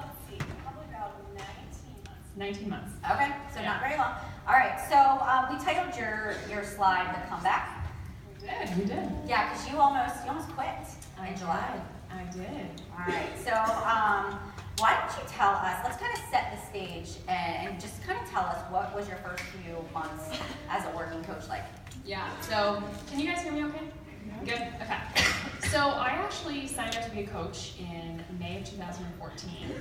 Let's see, probably about 19 months. 19 months. Okay, so not very long. All right, so we titled your slide "The Comeback." We did. Yeah, because you almost quit in July. I did. All right, so why don't you tell us? Let's kind of set the stage and just kind of tell us what was your first few months as a working coach like. Yeah. So, can you guys hear me? Okay. Good. Okay. So I actually signed up to be a coach in May of 2014,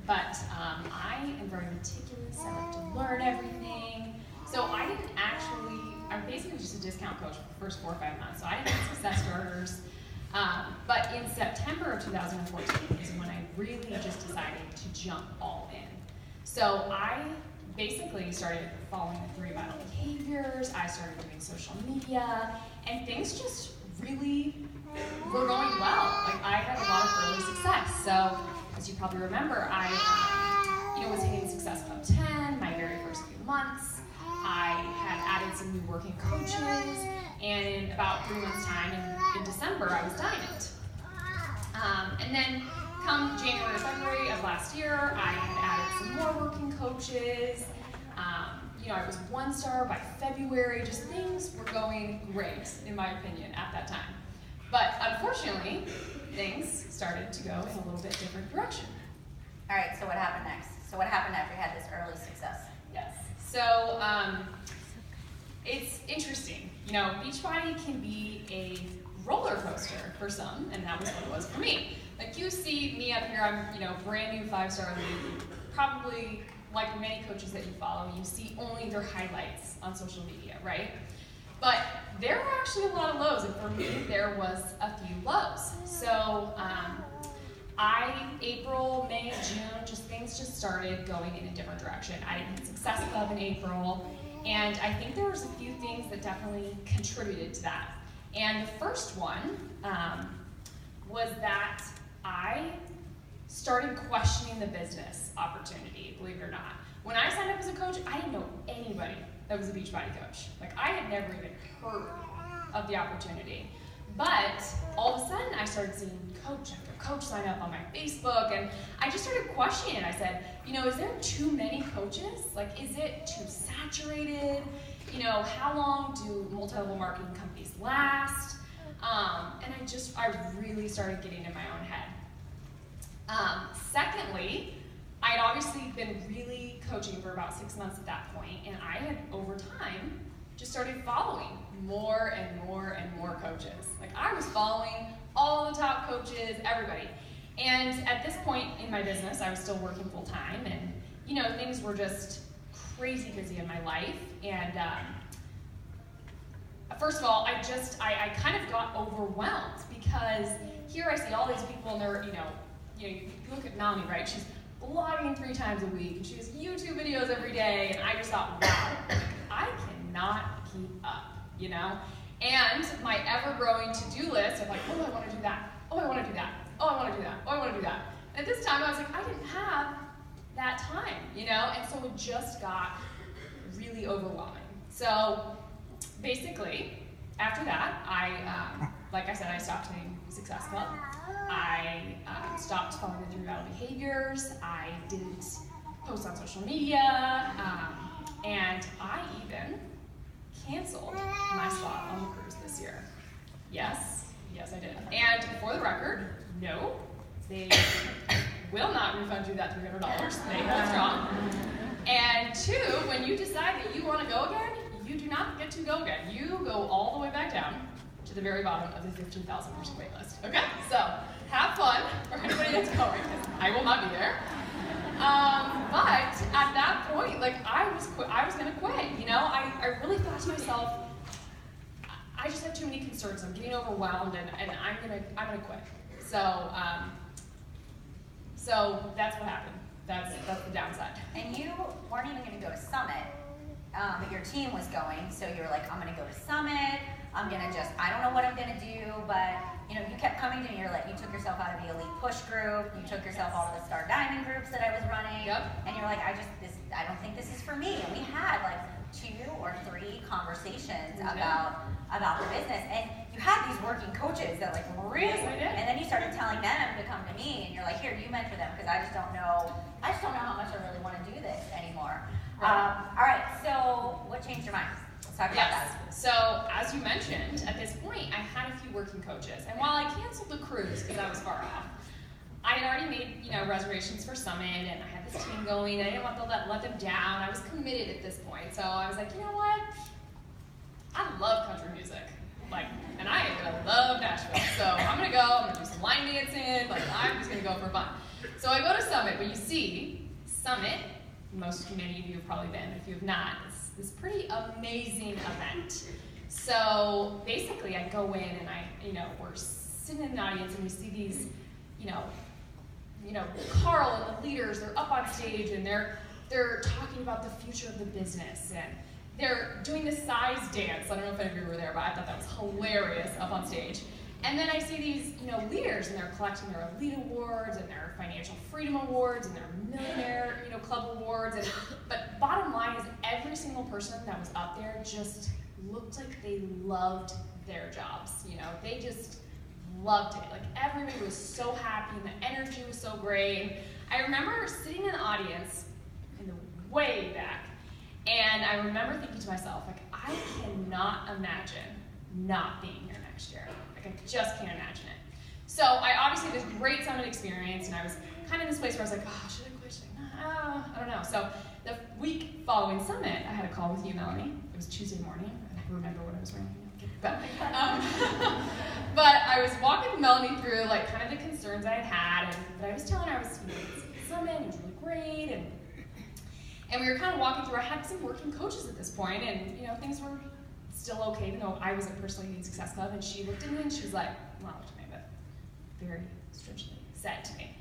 but I am very meticulous. I like to learn everything. So I'm basically just a discount coach for the first 4 or 5 months. So I didn't have success starters. But in September of 2014 is when I really just decided to jump all in. So I basically started following the 3 vital behaviors. I started doing social media, and things just really were going well. Like, I had a lot of early success. So as you probably remember, I was hitting Success Club 10 my very first few months. I had added some new working coaches, and in about 3 months' time, in December, I was diamond. And then come January or February of last year, I had added some more working coaches. I was 1-star by February. Just things were going great, in my opinion, at that time. But unfortunately, things started to go in a little bit different direction. All right, so what happened next? So what happened after you had this early success? Yes. So it's interesting. Beachbody can be a roller coaster for some, and that was what it was for me. Like, you see me up here, I'm brand new 5-star elite. Probably, like many coaches that you follow, you see only their highlights on social media, right? But there were actually a lot of lows, and for me, there was a few lows. So April, May, June, things just started going in a different direction. I didn't hit Success Club in April, and I think there was a few things that definitely contributed to that. And the first one was that I started questioning the business opportunity, believe it or not. When I signed up as a coach, I didn't know anybody that was a Beachbody coach. Like, I had never even heard of the opportunity. But all of a sudden, I started seeing coach after coach sign up on my Facebook, and I just started questioning it. I said, is there too many coaches? Like, is it too saturated? How long do multi-level marketing companies last? And I really started getting in my own head. Secondly, I had obviously been really coaching for about 6 months at that point, and I had, over time, just started following more and more and more coaches. Like, I was following all the top coaches, everybody. And at this point in my business, I was still working full time, and things were just crazy busy in my life. And first of all, I kind of got overwhelmed, because here I see all these people, and they're, you look at Melanie, right? She's blogging 3 times a week, and she has YouTube videos every day, and I just thought, wow, I cannot keep up, And my ever-growing to-do list of like, oh, I want to do that, oh, I want to do that, oh, I want to do that, oh, I want to do that. And at this time, I was like, I didn't have that time, And so it just got really overwhelming. So basically, after that, like I said, I stopped hitting Success Club. I stopped following the 3 vital behaviors. I didn't post on social media, and I even canceled my spot on the cruise this year. Yes, I did. And for the record, no, they will not refund you that $300. They hold strong. And 2, when you decide that you want to go again, you do not get to go again. You go all the way back down to the very bottom of the 15,000 person wait list. Okay? So have fun for anybody that's going, because I will not be there. But at that point, like, I was gonna quit. I really thought to myself, I just have too many concerns. I'm getting overwhelmed, and I'm gonna quit. So that's what happened. That's the downside. And you weren't even going to go to Summit, but your team was going. So you were like, I'm going to go to Summit. I don't know what I'm going to do, but you kept coming to me. You're like, you took yourself out of the elite push group. You took yourself out of the Star Diamond groups that I was running. Yep. And you're like, I don't think this is for me. And we had like 2 or 3 conversations about the business. And you had these working coaches that like really, Yes, I did. and then you started telling them to come to me, and you're like, here, you mentor them because I just don't know how much I really want to do this anymore. Right. All right, so what changed your mind? Let's talk about Yes. that. So as you mentioned, at this point, I had a few working coaches, and while I canceled the cruise because I was far off, I had already made reservations for Summit, and I had this team going. And I didn't want to let them down. I was committed at this point, so I was like, you know what? I love country music, and I love Nashville. So I'm gonna go. I'm gonna do some line dancing. I'm just gonna go for fun. So I go to Summit, but you see, Summit. Many of you have probably been. If you have not, it's this pretty amazing event. So basically, I go in and we're sitting in the audience and we see these, Carl and the leaders. They're up on stage and they're talking about the future of the business and they're doing the size dance. I don't know if any of you were there, but I thought that was hilarious up on stage. And then I see these, leaders, and they're collecting their elite awards and their financial freedom awards and their millionaire, club awards. But bottom line is, every single person that was up there just looked like they loved their jobs. They just loved it. Everybody was so happy, and the energy was so great. I remember sitting in the audience in the way back, and I remember thinking to myself, I cannot imagine not being here next year. I just can't imagine it. So I obviously had this great Summit experience, and I was kind of in this place where I was like, oh, should I quit? Should I not? I don't know. So the week following Summit, I had a call with you, Melanie. It was Tuesday morning. I don't remember what I was wearing. But I was walking with Melanie through kind of the concerns I had, but I was telling her I was Summit, it was really great, and we were kind of walking through. I had some working coaches at this point, and things were still okay, even though I wasn't personally in Success Club. And she looked at me and she was like, well, not looked at me, but very strangely said to me,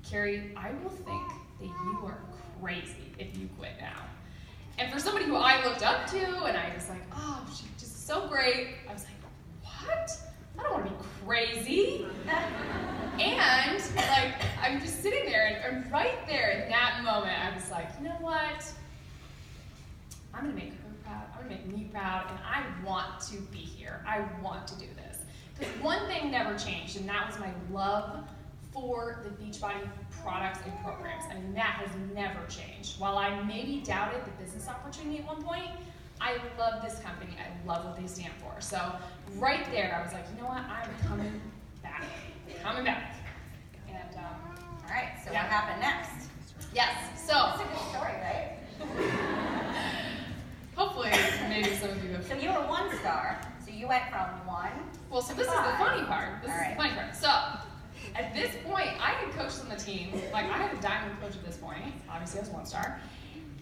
Keri, I will think that you are crazy if you quit now. And for somebody who I looked up to, and I was like, oh, she's just so great, I was like, what? I don't want to be crazy. And I'm just sitting there, and right there in that moment, I was like, you know what? I'm gonna make her proud, I'm gonna make me proud, and I want to be here. I want to do this. Because one thing never changed, and that was my love for the Beachbody products and programs. I mean, that has never changed. While I maybe doubted the business opportunity at one point, I love this company. I love what they stand for. So right there, I was like, you know what? I'm coming back. Coming back. And All right, so what happened next? Yes, so. That's a good story, right? Hopefully, maybe some of you have. So you were 1 star, so you went from 1 Well, so this is the funny part. This is the funny part. So, at this point, I had coached on the team. I had a diamond coach at this point. Obviously, I was 1 star.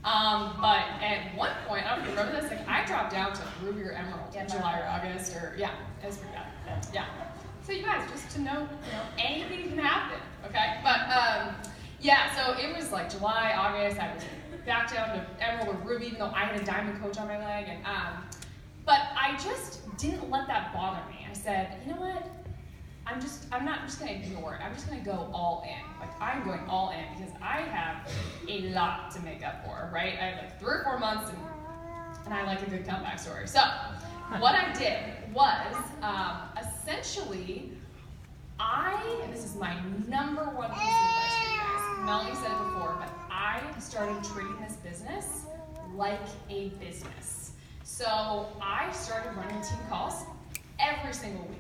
But at one point, I don't remember this, I dropped down to ruby or emerald in July or August, or it was pretty bad. Yeah. So you guys, just to know, anything can happen, okay? But so it was July, August. I was back down to emerald or ruby, even though I had a diamond coach on my leg. And but I just didn't let that bother me. I said, you know what? I'm not just gonna ignore it. I'm just gonna go all in. I'm going all in because I have a lot to make up for, right? I have 3 or 4 months and I like a good comeback story. So what I did was essentially and this is my #1 piece of advice for you guys. Melanie said it before, but I started treating this business like a business. So I started running team calls every single week.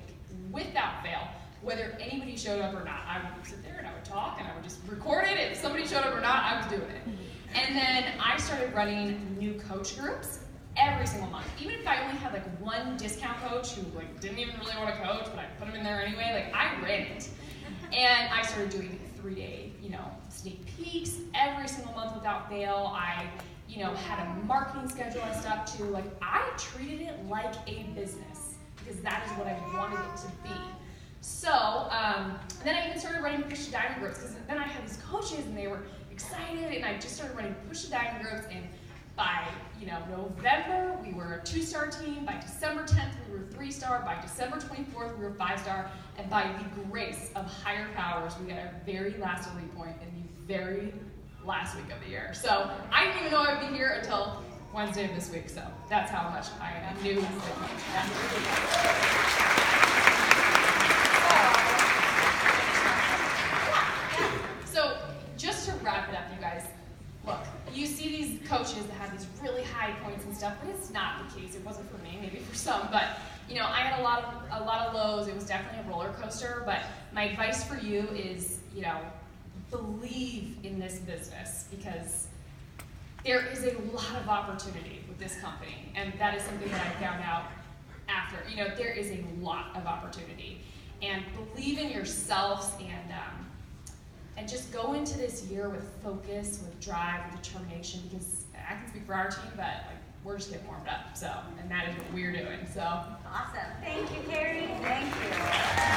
Without fail, whether anybody showed up or not. I would sit there and I would talk and I would just record it. If somebody showed up or not, I was doing it. And then I started running new coach groups every single month. Even if I only had 1 discount coach who didn't even really want to coach, but I put him in there anyway, I ran it. And I started doing 3-day, sneak peeks every single month without fail. I, had a marketing schedule I stuck to. I treated it like a business, because that is what I wanted it to be. So, then I even started running Push to Diamond groups, because then I had these coaches and they were excited, and I just started running Push to Diamond groups, and by November we were a 2-star team, by December 10th we were 3-star, by December 24th we were 5-star, and by the grace of higher powers we got our very last elite point in the very last week of the year. So I didn't even know I'd be here until Wednesday of this week, so that's how much I knew. So just to wrap it up, you guys, look, you see these coaches that have these really high points and stuff, but it's not the case. It wasn't for me, maybe for some, but you know, I had a lot of lows. It was definitely a roller coaster, but my advice for you is, you know, believe in this business, because there is a lot of opportunity with this company, and that is something that I found out after. You know, there is a lot of opportunity, and believe in yourselves, and just go into this year with focus, with drive, with determination, because I can speak for our team, but like, we're just getting warmed up, so, and that is what we're doing, so. Awesome. Thank you, Keri. Thank you.